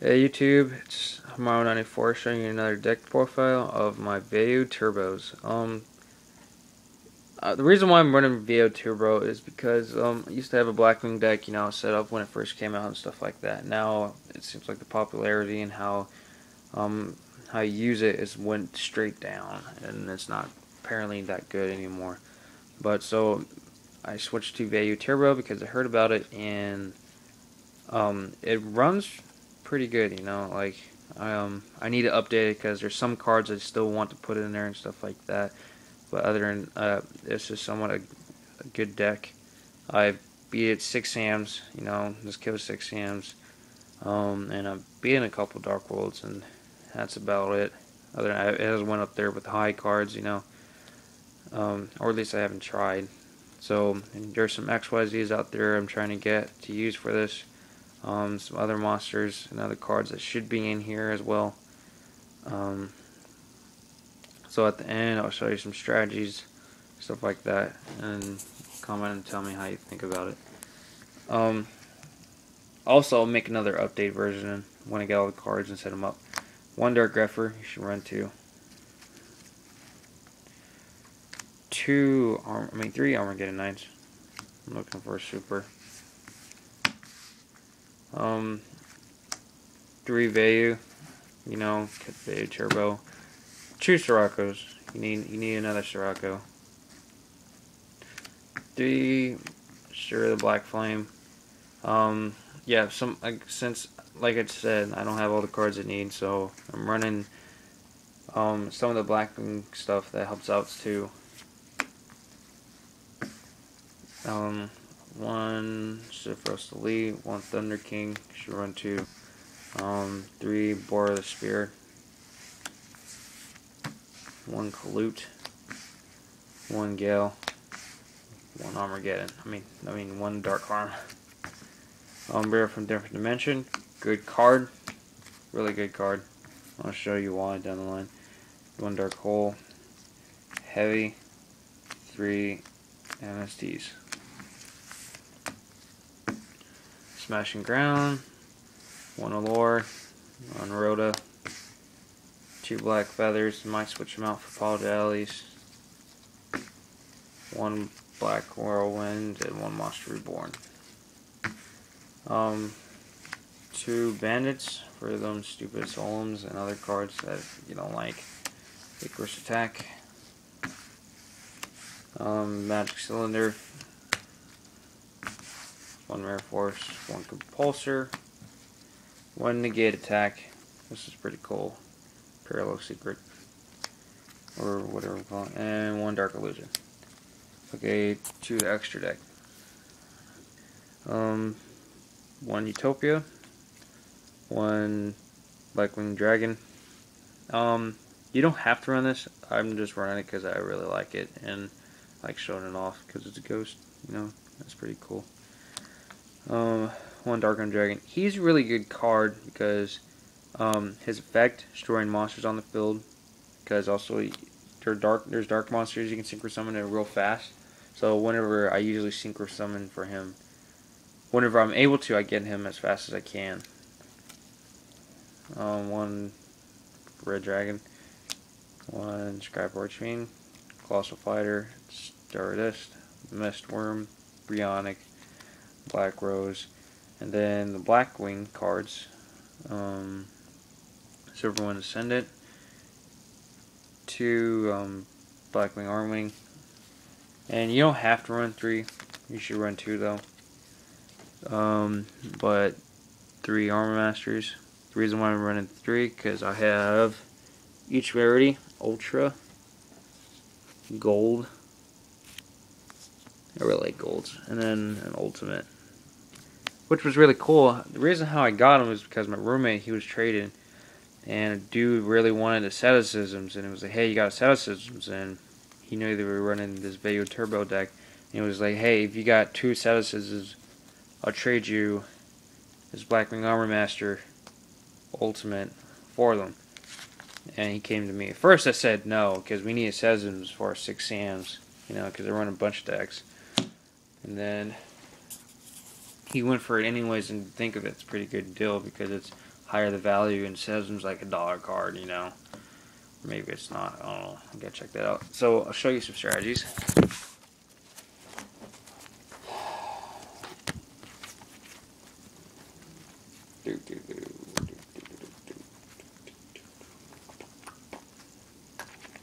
Hey YouTube, it's Mario94 showing you another deck profile of my Vayu turbos. The reason why I'm running Vayu turbo is because I used to have a Blackwing deck, set up when it first came out and stuff like that. Now it seems like the popularity and how you use it is went straight down, and it's not apparently that good anymore. But so I switched to Vayu turbo because I heard about it, and it runs pretty good, like I need to update it because there's some cards I still want to put in there and stuff like that. But other than it's just somewhat a good deck. I beat it 6 AMs, just killed 6 AMs, and I'm beating a couple Dark Worlds, and that's about it. Other than it has went up there with high cards, or at least I haven't tried. So there's some XYZs out there I'm trying to get to use for this. Some other monsters and other cards that should be in here as well. So at the end I'll show you some strategies, stuff like that, and comment and tell me how you think about it. Also I'll make another update version when I get all the cards and set them up. 1 Dark Grepher, you should run 2. 3 Armageddon Knights. I'm looking for a super. 3 Vayu, Vayu Turbo. 2 Sirakos. You need another Sirako. 3 sure the Black Flame. Yeah, since like I said, I don't have all the cards I need, so I'm running some of the Blackwing stuff that helps out too. 1 Sifrost Elite, 1 Thunder King, should run 2. 3 Bora the Spear, 1 Kalute, 1 Gale, 1 Armageddon. I mean 1 Dark Arm. Bear from Different Dimension, good card, really good card. I'll show you why down the line. 1 Dark Hole, Heavy, 3 MSTs. Smashing Ground, 1 Allure, 1 Rhoda, 2 Black Feathers, might switch them out for Paldalis, 1 Black Whirlwind, and 1 Monster Reborn. 2 Bandits for them stupid Solemns and other cards that you don't like. Icarus Attack, Magic Cylinder, 1 Rare Force, 1 Compulsor, 1 Negate Attack. This is pretty cool. Parallel Secret, or whatever we call it, and 1 Dark Illusion. Okay, to the extra deck. 1 Utopia, 1 Blackwing Dragon. You don't have to run this. I'm just running it because I really like it and like showing it off because it's a ghost. That's pretty cool. 1 Dark Dragon. He's a really good card because his effect, destroying monsters on the field, because also there's dark monsters you can synchro summon it real fast. So whenever I usually synchro summon for him, whenever I'm able to, I get him as fast as I can. 1 Red Dragon, 1 Skype Archfiend, Colossal Fighter, Stardust, Mist Worm, Brionic, Black Rose, and then the Blackwing cards. Silverwind Ascendant, 2 Blackwing Armwing, and you don't have to run 3. You should run 2 though. But 3 Armor Masters. The reason why I'm running 3 because I have each rarity, Ultra, Gold. I really like golds, and then an Ultimate, which was really cool. The reason how I got him was because my roommate, he was trading, and a dude really wanted asceticisms, and it was like, hey, you got asceticisms, and he knew they were running this Vayu Turbo deck, and it was like, hey, if you got 2 asceticisms, I'll trade you this Blackwing Armor Master Ultimate for them. And he came to me. At first I said no, because we need asceticisms for our 6 Sams, because I run a bunch of decks. And then he went for it anyways, and think of it, it's a pretty good deal because it's higher the value, and says it's like $1 card, you know. Maybe it's not. I don't know. I gotta check that out. So I'll show you some strategies.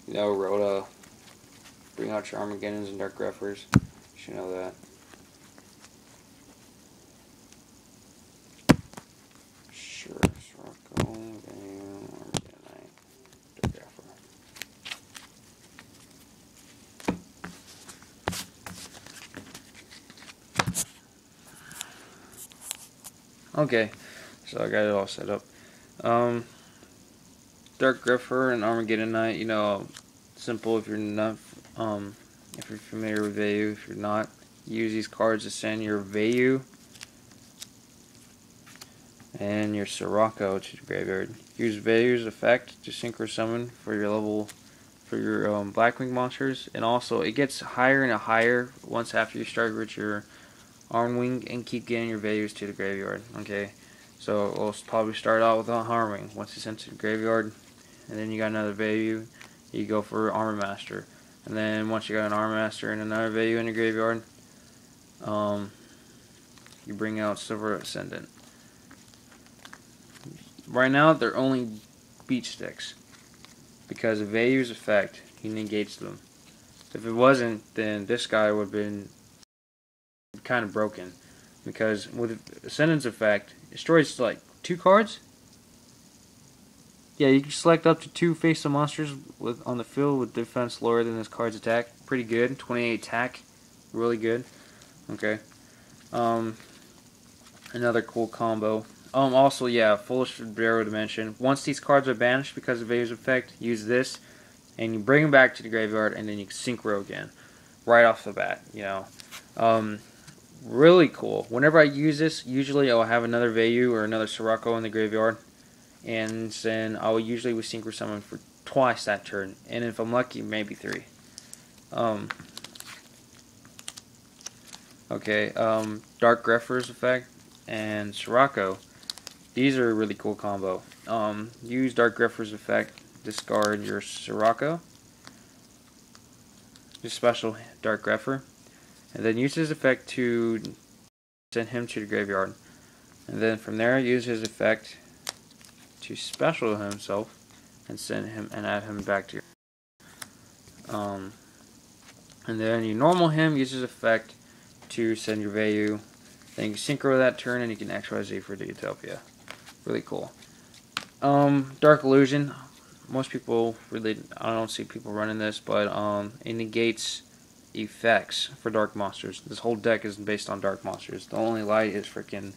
You know, Rhoda, bring out your Armageddons and Dark Greffers. You should know that. Sure, Rocco, Vayu, Armageddon, Dark Greffer. Okay, so I got it all set up. Dark Greffer and Armageddon Knight, you know, simple if you're not, if you're familiar with Vayu. If you're not, use these cards to send your Vayu and your Sirocco to the graveyard. Use Vayu's effect to synchro summon for your level, for your Blackwing monsters, and also it gets higher and higher once after you start with your Armwing and keep getting your Vayus to the graveyard. Okay, so we'll probably start out with a Armwing. Once it's sent to the graveyard, and then you got another Vayu, you go for Armor Master, and then once you got an Armor Master and another Vayu in the graveyard, you bring out Silver Ascendant. Right now they're only beach sticks because of Vayu's effect. He negates them. If it wasn't, then this guy would have been kind of broken, because with Ascendant's effect, it destroys like 2 cards. Yeah, you can select up to 2 face-up monsters with on the field with defense lower than this card's attack. Pretty good. 28 attack, really good. Okay. Another cool combo. Also, yeah, Foolish Barrow Dimension. Once these cards are banished because of Vayu's effect, use this, and you bring them back to the graveyard, and then you synchro again, right off the bat. You know, really cool. Whenever I use this, usually I'll have another Vayu or another Sirocco in the graveyard, and then I'll usually synchro summon for twice that turn, and if I'm lucky, maybe 3. Okay, Dark Greffer's effect and Sirocco. These are a really cool combo. Use Dark Greffer's effect, discard your Sirocco, just special Dark Greffer, and then use his effect to send him to the graveyard. And then from there, use his effect to special himself and send him and add him back to your. And then you normal him, use his effect to send your Vayu. Then you can synchro that turn, and you can XYZ for the Utopia. Really cool. Dark Illusion. Most people really, I don't see people running this, but it negates effects for dark monsters. This whole deck is based on dark monsters. The only light is freaking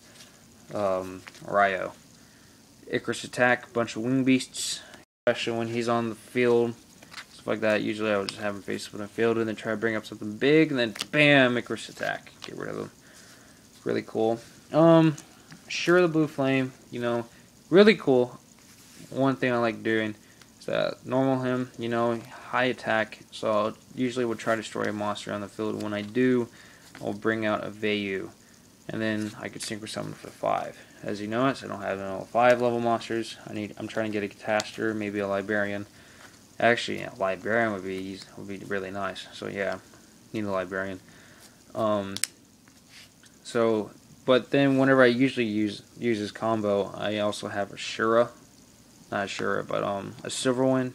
Ryo. Icarus attack, bunch of wing beasts, especially when he's on the field, stuff like that. Usually I would just have him face up in the field and then try to bring up something big, and then bam, Icarus attack, get rid of him. Really cool. Sure, the Blue Flame, you know, really cool. One thing I like doing is that normal him, you know, high attack, so I usually would try to destroy a monster on the field. When I do, I'll bring out a Vayu, and then I could synchro summon for 5. As you notice, I don't have no 5 level monsters. I'm trying to get a Catastor, maybe a Librarian. Actually, a Librarian would be really nice. So yeah, need a Librarian. But then whenever I usually use this combo, I also have a Shura, not a Shura, but a Silverwind.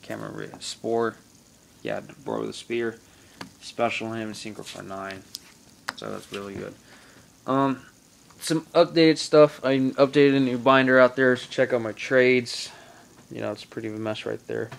Can't remember it. Spore. Yeah, Borrow the Spear. Special him and synchro for 9. So that's really good. Some updated stuff. I updated a new binder out there, so check out my trades. You know, it's pretty of a mess right there.